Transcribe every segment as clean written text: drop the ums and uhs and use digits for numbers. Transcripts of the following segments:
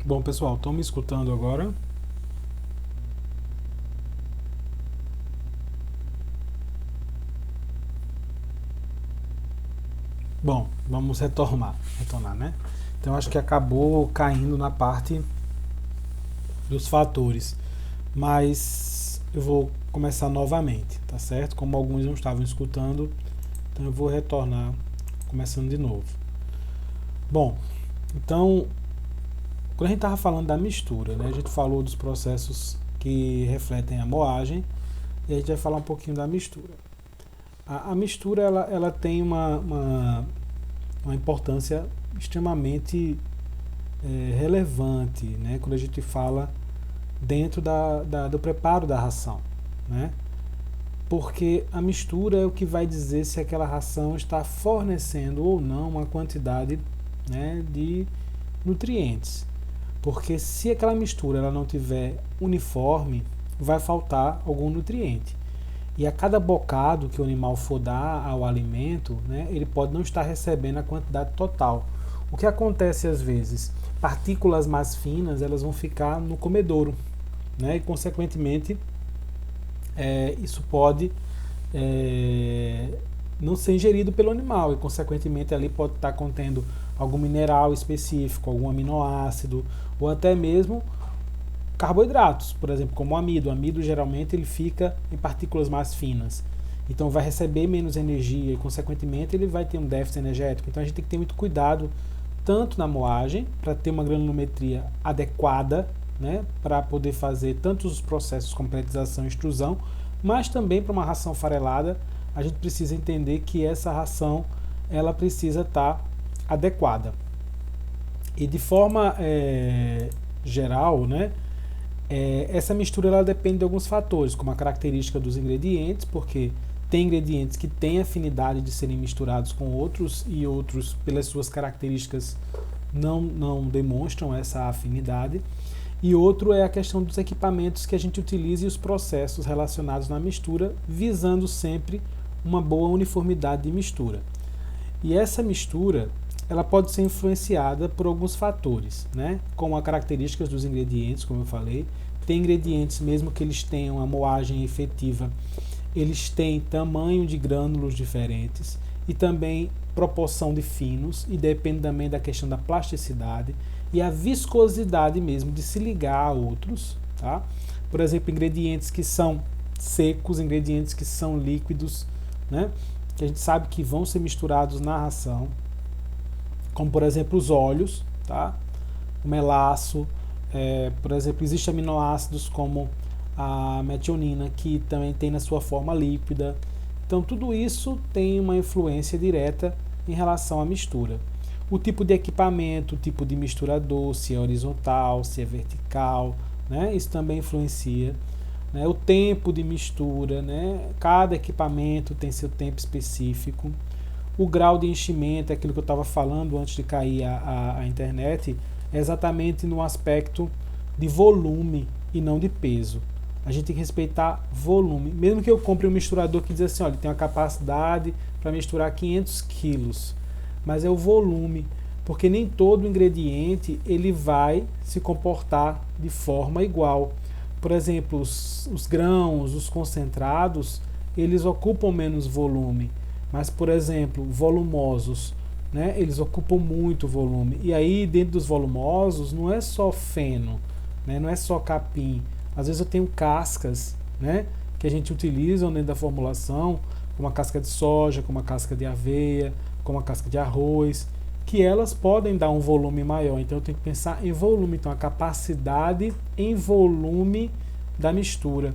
Bom, pessoal, estão me escutando agora? Bom, vamos retornar, né? Então acho que acabou caindo na parte dos fatores, mas eu vou começar novamente, tá certo? Como alguns não estavam escutando, então eu vou retornar começando de novo. Bom, então quando a gente estava falando da mistura, né? A gente falou dos processos que refletem a moagem e a gente vai falar um pouquinho da mistura. A mistura ela tem uma importância extremamente relevante, né, quando a gente fala dentro do preparo da ração, né? Porque a mistura é o que vai dizer se aquela ração está fornecendo ou não uma quantidade, né, de nutrientes. Porque se aquela mistura ela não tiver uniforme, vai faltar algum nutriente. E a cada bocado que o animal for dar ao alimento, né, ele pode não estar recebendo a quantidade total. O que acontece às vezes? Partículas mais finas elas vão ficar no comedouro, né, e consequentemente isso pode não ser ingerido pelo animal e consequentemente ali pode estar contendo algum mineral específico, algum aminoácido ou até mesmo carboidratos, por exemplo, como o amido. O amido geralmente ele fica em partículas mais finas. Então vai receber menos energia e consequentemente ele vai ter um déficit energético. Então a gente tem que ter muito cuidado tanto na moagem para ter uma granulometria adequada, né, para poder fazer tanto os processos de completização e extrusão, mas também para uma ração farelada, a gente precisa entender que essa ração ela precisa estar adequada. E de forma geral, né, essa mistura ela depende de alguns fatores, como a característica dos ingredientes, porque tem ingredientes que têm afinidade de serem misturados com outros e outros, pelas suas características, não demonstram essa afinidade. E outro é a questão dos equipamentos que a gente utiliza e os processos relacionados na mistura, visando sempre uma boa uniformidade de mistura. E essa mistura ela pode ser influenciada por alguns fatores, né? Como as características dos ingredientes, como eu falei. Tem ingredientes, mesmo que eles tenham a moagem efetiva, eles têm tamanho de grânulos diferentes e também proporção de finos, e depende também da questão da plasticidade e a viscosidade mesmo de se ligar a outros, tá? Por exemplo, ingredientes que são secos, ingredientes que são líquidos, né? Que a gente sabe que vão ser misturados na ração, como por exemplo os óleos, tá? O melaço, por exemplo, existem aminoácidos como a metionina, que também tem na sua forma líquida. Então tudo isso tem uma influência direta em relação à mistura. O tipo de equipamento, o tipo de misturador, se é horizontal, se é vertical, né? Isso também influencia. Né? O tempo de mistura, né? Cada equipamento tem seu tempo específico. O grau de enchimento, aquilo que eu estava falando antes de cair a internet, é exatamente no aspecto de volume e não de peso. A gente tem que respeitar volume. Mesmo que eu compre um misturador que diz assim, olha, tem uma capacidade para misturar 500 quilos, mas é o volume, porque nem todo ingrediente ele vai se comportar de forma igual. Por exemplo, os grãos, os concentrados, eles ocupam menos volume. Mas, por exemplo, volumosos, né, eles ocupam muito volume. E aí, dentro dos volumosos, não é só feno, né, não é só capim. Às vezes eu tenho cascas, né, que a gente utiliza dentro da formulação, como a casca de soja, como a casca de aveia, como a casca de arroz, que elas podem dar um volume maior. Então eu tenho que pensar em volume, então a capacidade em volume da mistura.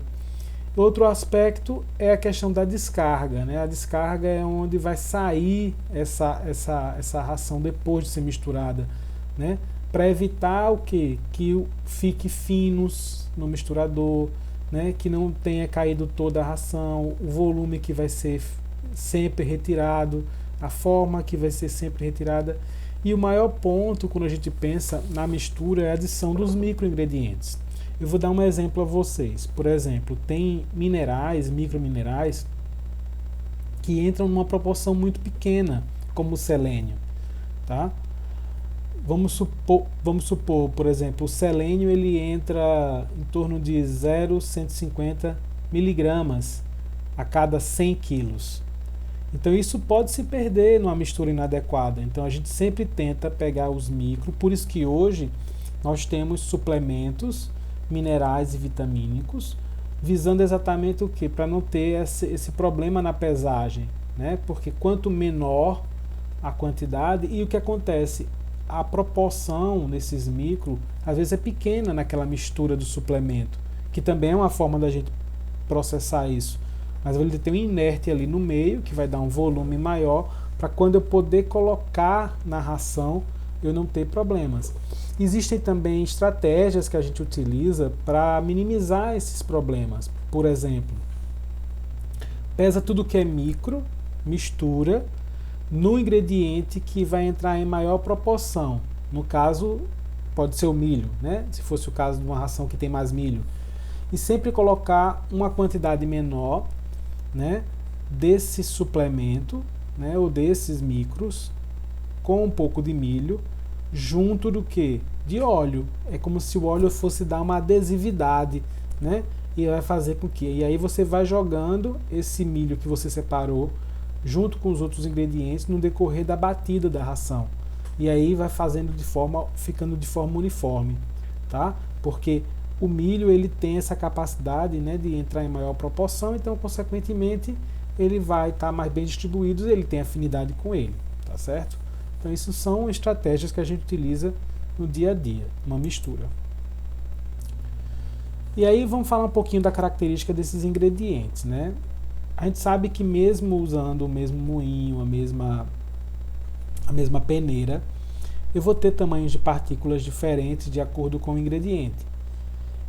Outro aspecto é a questão da descarga, né? A descarga é onde vai sair essa ração depois de ser misturada, né? Para evitar o quê? Que fique finos no misturador, né? Que não tenha caído toda a ração, o volume que vai ser sempre retirado, a forma que vai ser sempre retirada. E o maior ponto quando a gente pensa na mistura é a adição dos microingredientes. Eu vou dar um exemplo a vocês. Por exemplo, tem minerais, microminerais, que entram numa proporção muito pequena, como o selênio. Tá? vamos supor, por exemplo, o selênio ele entra em torno de 0,150 miligramas a cada 100 quilos. Então isso pode se perder numa mistura inadequada. Então a gente sempre tenta pegar os micros, por isso que hoje nós temos suplementos minerais e vitamínicos, visando exatamente o que? Para não ter esse problema na pesagem, né? Porque quanto menor a quantidade, e o que acontece? A proporção nesses micros, às vezes é pequena naquela mistura do suplemento, que também é uma forma da gente processar isso. Mas ele tem um inerte ali no meio, que vai dar um volume maior, para quando eu poder colocar na ração, eu não ter problemas. Existem também estratégias que a gente utiliza para minimizar esses problemas. Por exemplo, pesa tudo que é micro, mistura no ingrediente que vai entrar em maior proporção. No caso, pode ser o milho, né? Se fosse o caso de uma ração que tem mais milho. E sempre colocar uma quantidade menor, né, desse suplemento, né, ou desses micros, com um pouco de milho, junto do que? De óleo. É como se o óleo fosse dar uma adesividade, né? E vai fazer com que... E aí você vai jogando esse milho que você separou junto com os outros ingredientes no decorrer da batida da ração. E aí vai ficando de forma uniforme, tá? Porque o milho ele tem essa capacidade, né, de entrar em maior proporção, então consequentemente ele vai estar mais bem distribuído, ele tem afinidade com ele, tá certo? Então isso são estratégias que a gente utiliza no dia a dia, uma mistura. E aí vamos falar um pouquinho da característica desses ingredientes, né? A gente sabe que mesmo usando o mesmo moinho, a mesma peneira, eu vou ter tamanhos de partículas diferentes de acordo com o ingrediente.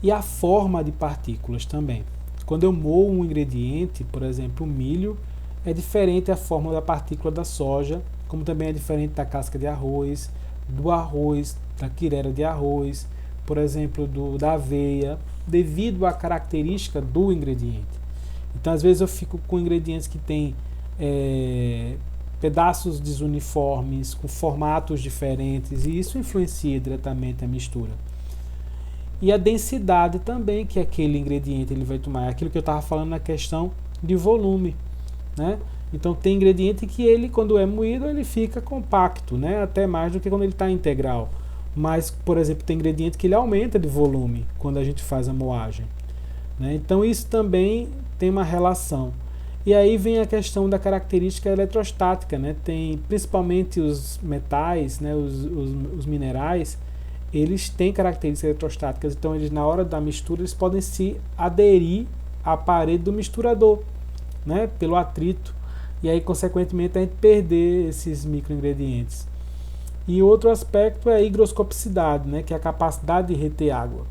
E a forma de partículas também. Quando eu moo um ingrediente, por exemplo, o milho, é diferente a forma da partícula da soja, como também é diferente da casca de arroz, do arroz, da quirera de arroz, por exemplo, da aveia, devido à característica do ingrediente. Então, às vezes eu fico com ingredientes que têm pedaços desuniformes, com formatos diferentes, e isso influencia diretamente a mistura. E a densidade também que aquele ingrediente ele vai tomar, é aquilo que eu estava falando na questão de volume, né? Então tem ingrediente que ele, quando é moído, ele fica compacto, né? Até mais do que quando ele está integral. Mas, por exemplo, tem ingrediente que ele aumenta de volume quando a gente faz a moagem, né? Então isso também tem uma relação. E aí vem a questão da característica eletrostática, né? Tem principalmente os metais, né? Os minerais, eles têm características eletrostáticas, então eles na hora da mistura eles podem se aderir à parede do misturador, né? Pelo atrito, e aí consequentemente a gente perder esses microingredientes. E outro aspecto é a higroscopicidade, né? Que é a capacidade de reter água,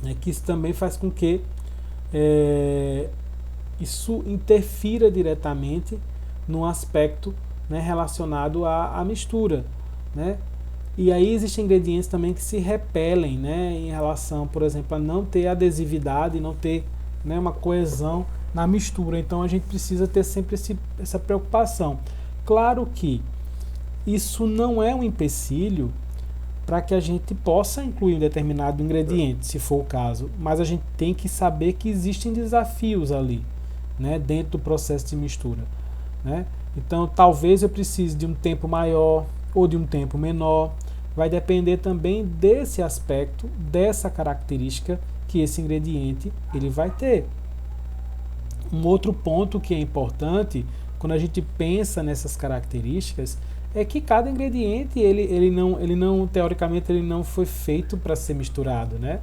né? Que isso também faz com que isso interfira diretamente no aspecto, né, relacionado à mistura, né? E aí existem ingredientes também que se repelem, né, em relação, por exemplo, a não ter adesividade, não ter, né, uma coesão na mistura. Então a gente precisa ter sempre essa preocupação. Claro que isso não é um empecilho para que a gente possa incluir um determinado ingrediente, se for o caso, mas a gente tem que saber que existem desafios ali, né, dentro do processo de mistura, né? Então talvez eu precise de um tempo maior ou de um tempo menor, vai depender também desse aspecto, dessa característica que esse ingrediente ele vai ter. Um outro ponto que é importante quando a gente pensa nessas características é que cada ingrediente ele não teoricamente ele não foi feito para ser misturado, né?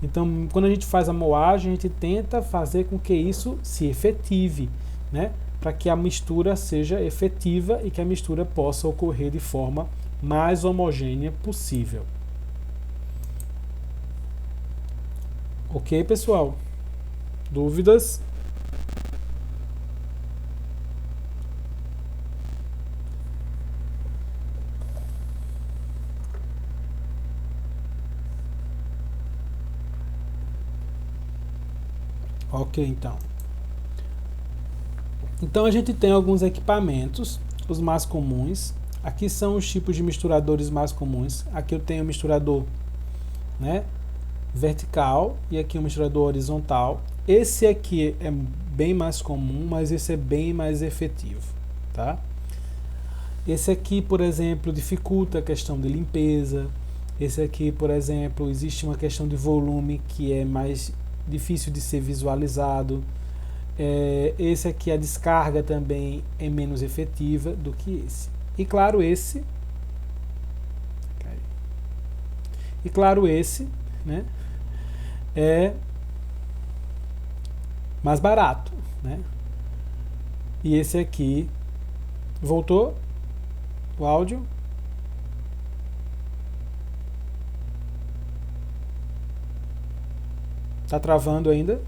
Então quando a gente faz a moagem a gente tenta fazer com que isso se efetive, né? Para que a mistura seja efetiva e que a mistura possa ocorrer de forma mais homogênea possível. Ok, pessoal? Dúvidas? Ok, então. Então a gente tem alguns equipamentos, os mais comuns, Aqui são os tipos de misturadores mais comuns. Aqui eu tenho o misturador, né, vertical e aqui o misturador horizontal. Esse aqui é bem mais comum, mas esse é bem mais efetivo, tá? Esse aqui, por exemplo, dificulta a questão de limpeza. Esse aqui, por exemplo, existe uma questão de volume que é mais difícil de ser visualizado. Esse aqui, a descarga também é menos efetiva do que esse. E claro, esse, né, é mais barato, né? E esse aqui, voltou o áudio? Tá travando ainda?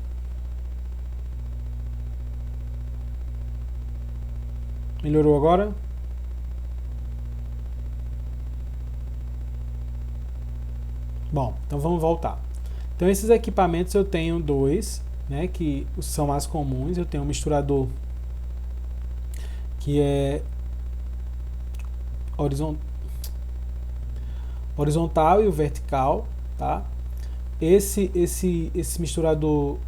Melhorou agora? Bom, então vamos voltar. Então esses equipamentos eu tenho dois, né, que são mais comuns. Eu tenho um misturador que é horizontal e o vertical, tá? Esse misturador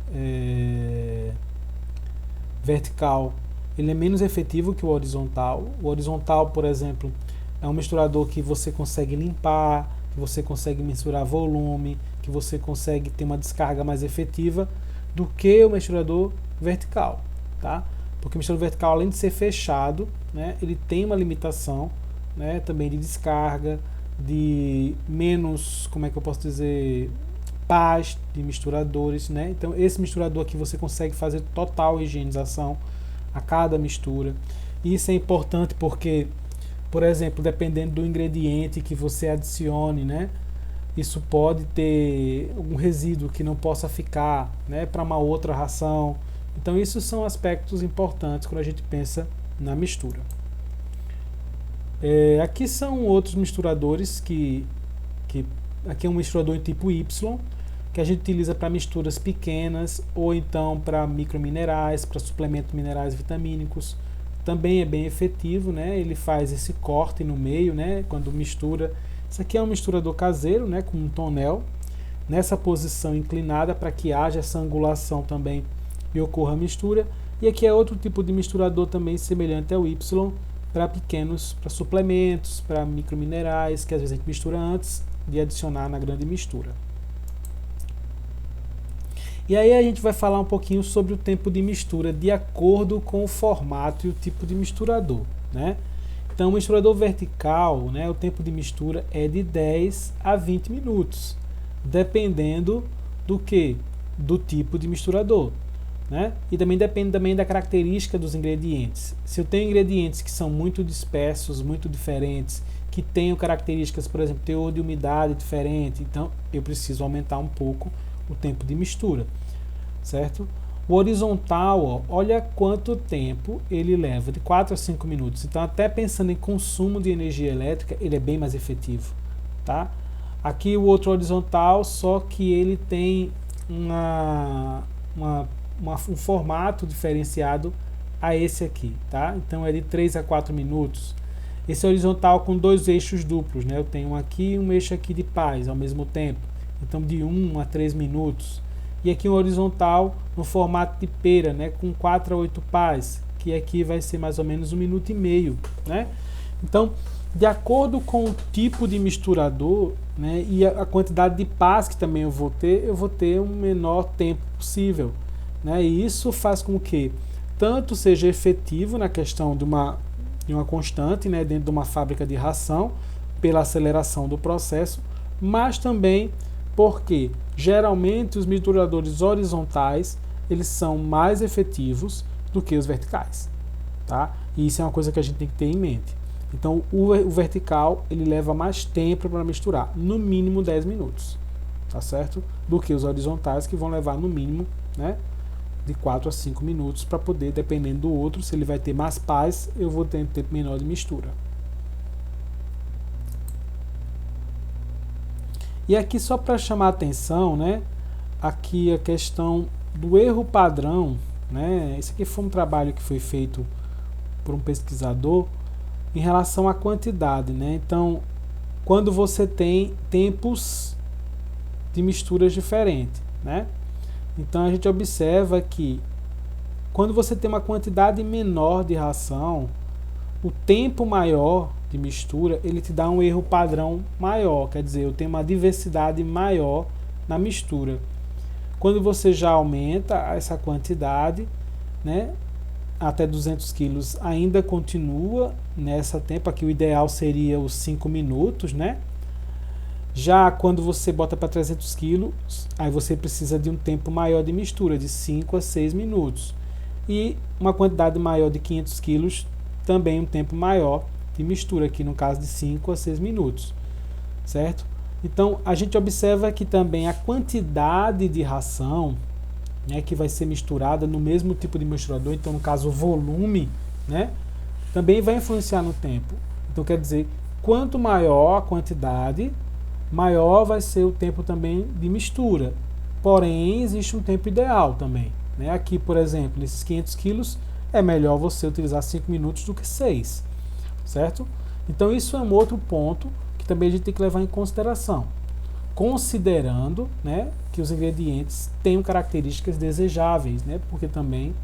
vertical, ele é menos efetivo que o horizontal. O horizontal, por exemplo, é um misturador que você consegue limpar, que você consegue misturar volume, que você consegue ter uma descarga mais efetiva do que o misturador vertical, tá? Porque o misturador vertical, além de ser fechado, né, ele tem uma limitação, né, também de descarga, de menos, como é que eu posso dizer, paz de misturadores, né? Então esse misturador aqui você consegue fazer total higienização a cada mistura. Isso é importante porque, por exemplo, dependendo do ingrediente que você adicione, né, isso pode ter algum resíduo que não possa ficar, né, para uma outra ração. Então isso são aspectos importantes quando a gente pensa na mistura. Aqui são outros misturadores que aqui é um misturador em tipo Y, que a gente utiliza para misturas pequenas ou então para microminerais, para suplementos minerais vitamínicos. Também é bem efetivo, né? Ele faz esse corte no meio, né, quando mistura. Isso aqui é um misturador caseiro, né, com um tonel nessa posição inclinada para que haja essa angulação também e ocorra a mistura. E aqui é outro tipo de misturador também semelhante ao Y, para pequenos, para suplementos, para microminerais, que às vezes a gente mistura antes de adicionar na grande mistura. E aí a gente vai falar um pouquinho sobre o tempo de mistura de acordo com o formato e o tipo de misturador, né? Então, o misturador vertical, né, o tempo de mistura é de 10 a 20 minutos, dependendo do que? Do tipo de misturador, né? E também depende também da característica dos ingredientes. Se eu tenho ingredientes que são muito dispersos, muito diferentes, que tenham características, por exemplo, teor de umidade diferente, então eu preciso aumentar um pouco o tempo de mistura, certo? O horizontal, ó, olha quanto tempo ele leva, de 4 a 5 minutos. Então, até pensando em consumo de energia elétrica, ele é bem mais efetivo, tá? Aqui o outro horizontal, só que ele tem um formato diferenciado a esse aqui, tá? Então, é de 3 a 4 minutos. Esse horizontal com dois eixos duplos, né? Eu tenho um aqui e um eixo aqui de paz ao mesmo tempo. Então, de 1 a 3 minutos. E aqui um horizontal no formato de pera, né, com 4 a 8 pás, que aqui vai ser mais ou menos 1 minuto e meio, né? Então, de acordo com o tipo de misturador, né, e a quantidade de pás que também eu vou ter um menor tempo possível, né? E isso faz com que tanto seja efetivo na questão de uma constante, né, dentro de uma fábrica de ração, pela aceleração do processo, mas também porque geralmente os misturadores horizontais eles são mais efetivos do que os verticais, tá? E isso é uma coisa que a gente tem que ter em mente. Então o vertical ele leva mais tempo para misturar, no mínimo 10 minutos, tá certo? Do que os horizontais, que vão levar no mínimo, né, de 4 a 5 minutos, para poder, dependendo do outro, se ele vai ter mais paz, eu vou ter um tempo menor de mistura. E aqui só para chamar a atenção, né, aqui a questão do erro padrão, né, esse aqui foi um trabalho que foi feito por um pesquisador, em relação à quantidade, né? Então, quando você tem tempos de misturas diferentes, né? Então a gente observa que quando você tem uma quantidade menor de ração, o tempo maior de mistura, ele te dá um erro padrão maior, quer dizer, eu tenho uma diversidade maior na mistura. Quando você já aumenta essa quantidade, né, até 200 quilos, ainda continua nessa tempo, aqui o ideal seria os 5 minutos, né? Já quando você bota para 300 quilos, aí você precisa de um tempo maior de mistura, de 5 a 6 minutos. E uma quantidade maior de 500 quilos, também um tempo maior de mistura, aqui no caso de 5 a 6 minutos, certo? Então, a gente observa que também a quantidade de ração, né, que vai ser misturada no mesmo tipo de misturador, então no caso o volume, né, também vai influenciar no tempo. Então, quer dizer, quanto maior a quantidade, maior vai ser o tempo também de mistura. Porém, existe um tempo ideal também, né? Aqui, por exemplo, nesses 500 quilos, é melhor você utilizar 5 minutos do que 6, certo? Então, isso é um outro ponto que também a gente tem que levar em consideração, considerando, né, que os ingredientes tenham características desejáveis, né? Porque também...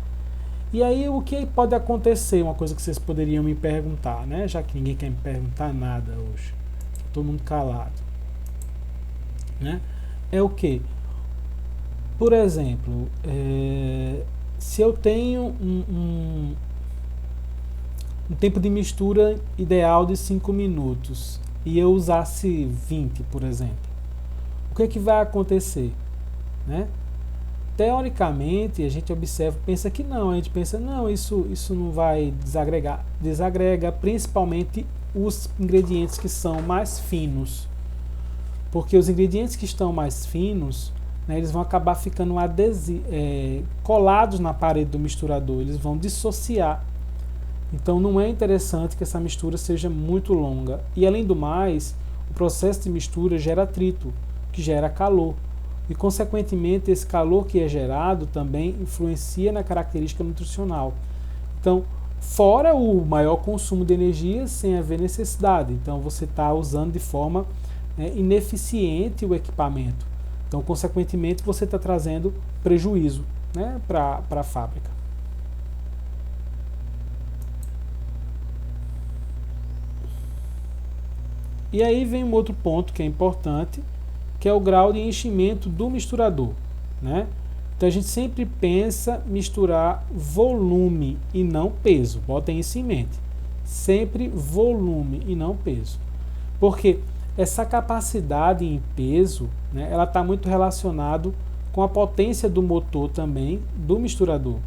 E aí, o que pode acontecer? Uma coisa que vocês poderiam me perguntar, né? Já que ninguém quer me perguntar nada hoje, todo mundo calado, né? É o que? Por exemplo, se eu tenho um tempo de mistura ideal de 5 minutos e eu usasse 20, por exemplo, o que é que vai acontecer, né? Teoricamente, a gente observa, pensa que não, a gente pensa, não, isso não vai desagregar, desagrega principalmente os ingredientes que são mais finos, porque os ingredientes que estão mais finos, né, eles vão acabar ficando colados na parede do misturador, eles vão dissociar. Então não é interessante que essa mistura seja muito longa. E além do mais, o processo de mistura gera atrito, que gera calor. E consequentemente esse calor que é gerado também influencia na característica nutricional. Então, fora o maior consumo de energia sem haver necessidade. Então você está usando de forma ineficiente o equipamento. Então, consequentemente, você está trazendo prejuízo, né, para a fábrica. E aí vem um outro ponto que é importante, que é o grau de enchimento do misturador, né? Então a gente sempre pensa misturar volume e não peso. Botem isso em mente. Sempre volume e não peso. Porque essa capacidade em peso, né, ela está muito relacionado com a potência do motor também do misturador.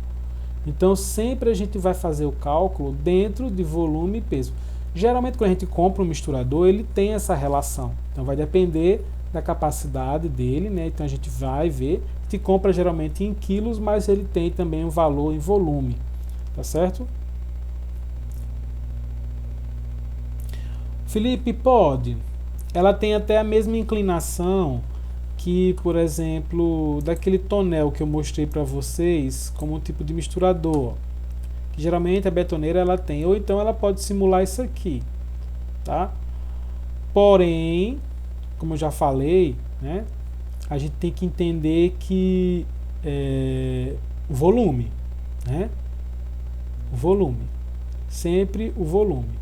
Então sempre a gente vai fazer o cálculo dentro de volume e peso. Geralmente quando a gente compra um misturador, ele tem essa relação. Então vai depender da capacidade dele, né? Então a gente vai ver, a gente compra geralmente em quilos, mas ele tem também um valor em volume, tá certo? Felipe, pode. Ela tem até a mesma inclinação que, por exemplo, daquele tonel que eu mostrei para vocês como um tipo de misturador, que geralmente a betoneira ela tem, ou então ela pode simular isso aqui, tá? Porém, como eu já falei, né, a gente tem que entender que o volume, né? O volume, sempre o volume.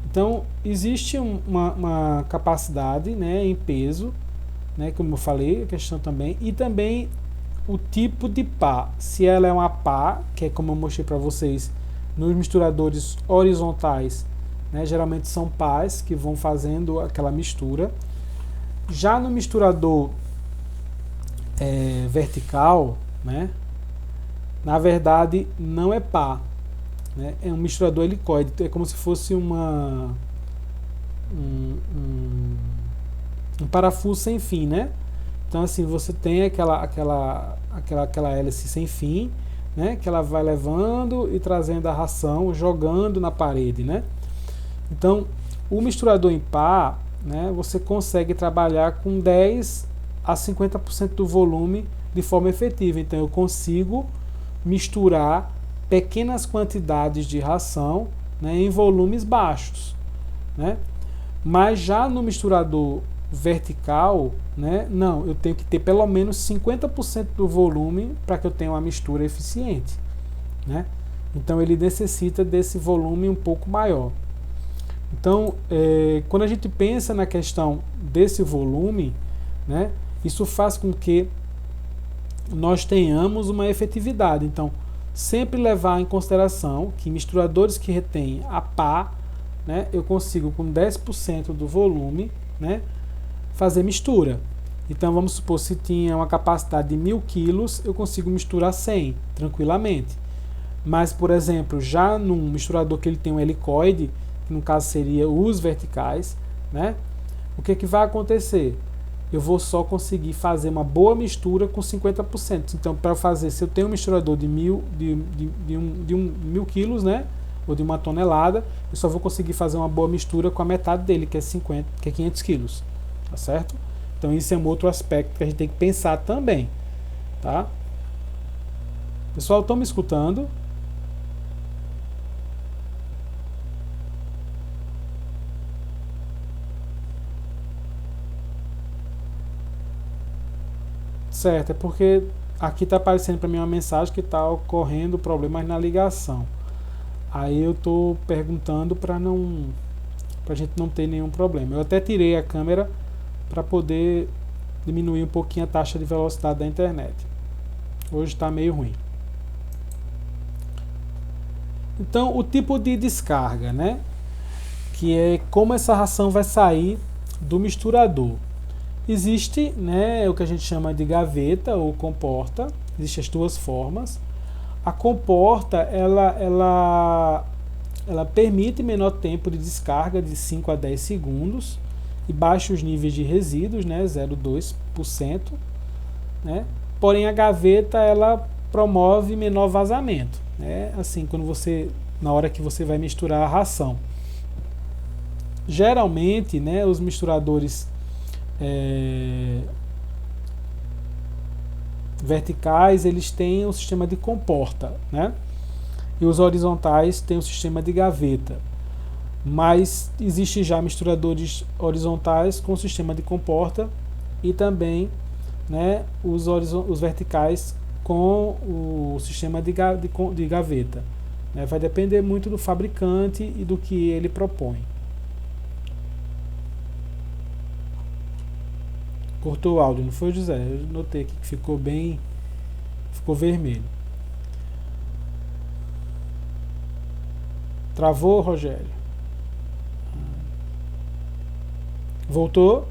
Então, existe uma capacidade, né, em peso, né, como eu falei, a questão também, e também o tipo de pá. Se ela é uma pá, que é como eu mostrei para vocês nos misturadores horizontais, né, geralmente são pás que vão fazendo aquela mistura. Já no misturador vertical, né, na verdade não é pá, né, é um misturador helicoide, é como se fosse um parafuso sem fim, né? Então assim, você tem aquela hélice sem fim, né, que ela vai levando e trazendo a ração, jogando na parede, né? Então, o misturador em pá, né, você consegue trabalhar com 10 a 50% do volume de forma efetiva. Então eu consigo misturar pequenas quantidades de ração, né, em volumes baixos, né? Mas já no misturador vertical, né, não, eu tenho que ter pelo menos 50% do volume para que eu tenha uma mistura eficiente, né? Então ele necessita desse volume um pouco maior. Então, quando a gente pensa na questão desse volume, né, isso faz com que nós tenhamos uma efetividade. Então, sempre levar em consideração que misturadores que retêm a pá, né, eu consigo com 10% do volume, né, fazer mistura. Então vamos supor, se tinha uma capacidade de 1000 quilos, eu consigo misturar 100 tranquilamente. Mas, por exemplo, já num misturador que ele tem um helicoide, que no caso seria os verticais, né, o que vai acontecer? Eu vou só conseguir fazer uma boa mistura com 50%. Então, para fazer, se eu tenho um misturador de 1000 quilos, né, ou de 1 tonelada, eu só vou conseguir fazer uma boa mistura com a metade dele, que é 500 quilos, tá certo? Então, isso é um outro aspecto que a gente tem que pensar também, tá? Pessoal, estão me escutando? Certo, é porque aqui está aparecendo para mim uma mensagem que está ocorrendo problemas na ligação. Aí eu estou perguntando para a gente não ter nenhum problema. Eu até tirei a câmera para poder diminuir um pouquinho a taxa de velocidade da internet. Hoje está meio ruim. Então, o tipo de descarga, né? Que é como essa ração vai sair do misturador. Existe, né, o que a gente chama de gaveta ou comporta. Existem as duas formas. A comporta, ela permite menor tempo de descarga, de 5 a 10 segundos, e baixos níveis de resíduos, né, 0,2%, né? Porém, a gaveta, ela promove menor vazamento, né? Assim, na hora que você vai misturar a ração. Geralmente, né, os misturadores verticais, eles têm um sistema de comporta, né? E os horizontais têm um sistema de gaveta. Mas existe já misturadores horizontais com sistema de comporta e também, né, os verticais com o sistema de gaveta, né? Vai depender muito do fabricante e do que ele propõe. Cortou o áudio, não foi, José? Eu notei aqui que ficou vermelho. Travou, Rogério? Voltou?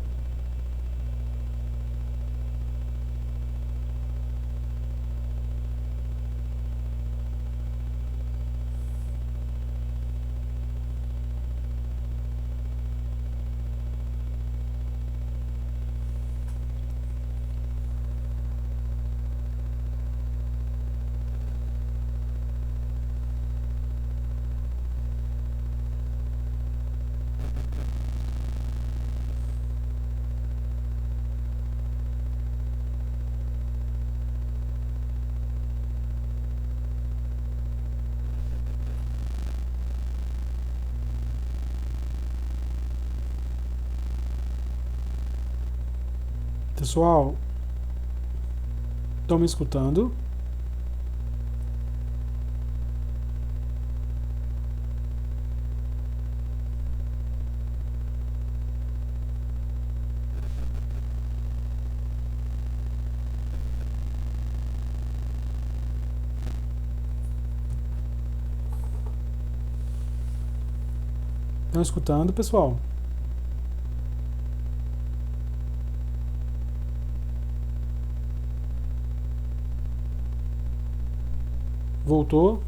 Pessoal, estão me escutando? Estão escutando, pessoal? Voltou?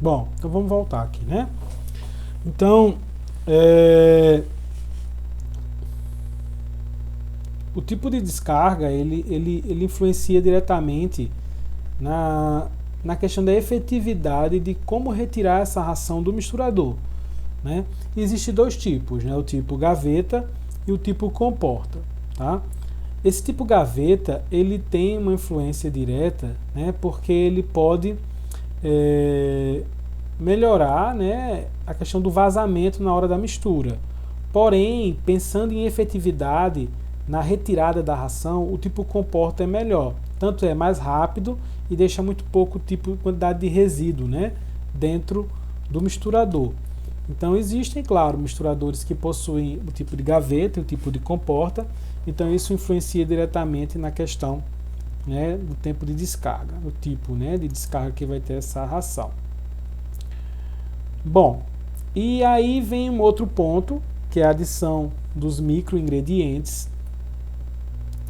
Bom, então vamos voltar aqui, né? Então, o tipo de descarga, ele influencia diretamente na questão da efetividade de como retirar essa ração do misturador, né? Existem dois tipos, né? O tipo gaveta e o tipo comporta, tá? Esse tipo gaveta, ele tem uma influência direta, né? Porque ele pode melhorar, né, a questão do vazamento na hora da mistura. Porém, pensando em efetividade na retirada da ração, o tipo comporta é melhor. Tanto é mais rápido e deixa muito pouco quantidade de resíduo, né, dentro do misturador. Então existem, claro, misturadores que possuem o tipo de gaveta e o tipo de comporta. Então isso influencia diretamente na questão, né, do tempo de descarga, o tipo, né, de descarga que vai ter essa ração. Bom, e aí vem um outro ponto, que é a adição dos microingredientes,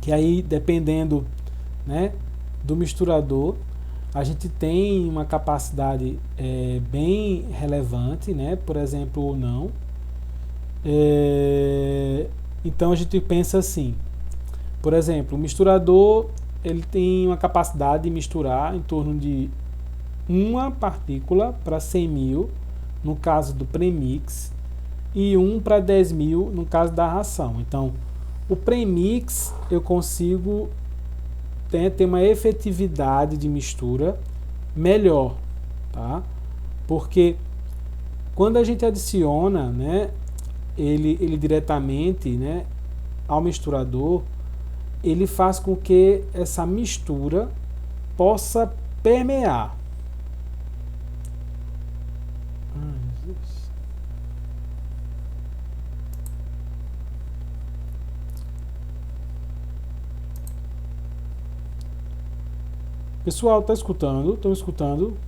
que aí dependendo, né, do misturador, a gente tem uma capacidade bem relevante, né, por exemplo, ou não. Então a gente pensa assim, por exemplo, o misturador ele tem uma capacidade de misturar em torno de uma partícula para 100 mil, no caso do premix, e 1 para 10 mil no caso da ração. Então, o premix eu consigo ter uma efetividade de mistura melhor, tá? Porque quando a gente adiciona, né, ele diretamente, né, ao misturador, ele faz com que essa mistura possa permear. Pessoal, tá escutando? Estão escutando?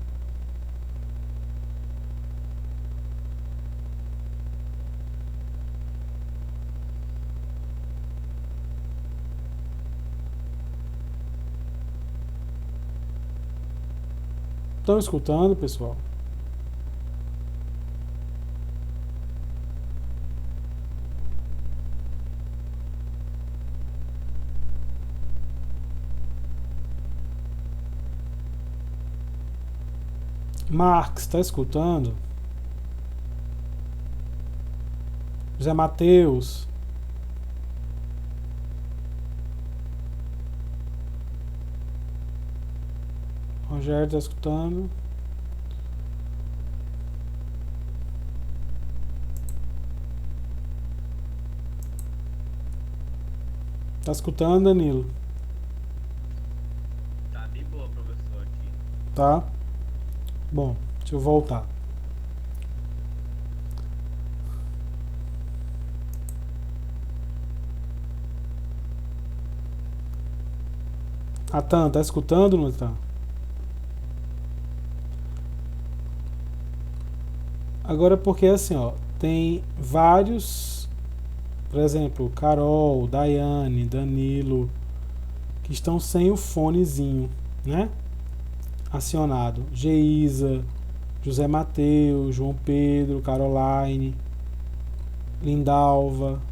Estão escutando, pessoal? Marx, está escutando? José Mateus. Rogério, está escutando? Tá escutando, Danilo? Tá de boa, professor, aqui. Tá? Bom, deixa eu voltar. Atan, tá escutando, não tá? Agora porque assim, ó, tem vários, por exemplo, Carol, Daiane, Danilo, que estão sem o fonezinho, né? Acionado. Geisa, José Mateus, João Pedro, Caroline, Lindalva.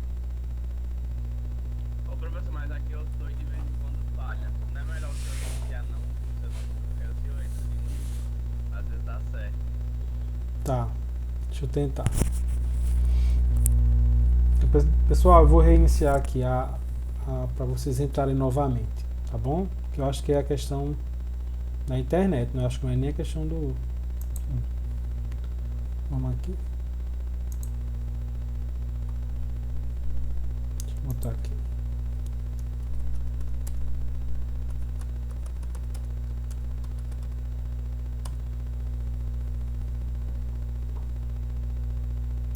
Ô, professor, mas aqui eu tô de vez em quando falha. Não é melhor o senhor iniciar, não? Porque o senhor entra de novo. Às vezes dá certo. Tá, deixa eu tentar. Pessoal, eu vou reiniciar aqui para vocês entrarem novamente, tá bom? Que eu acho que é a questão da internet, né? Eu acho que não é nem a questão do. Vamos aqui. Deixa eu botar aqui.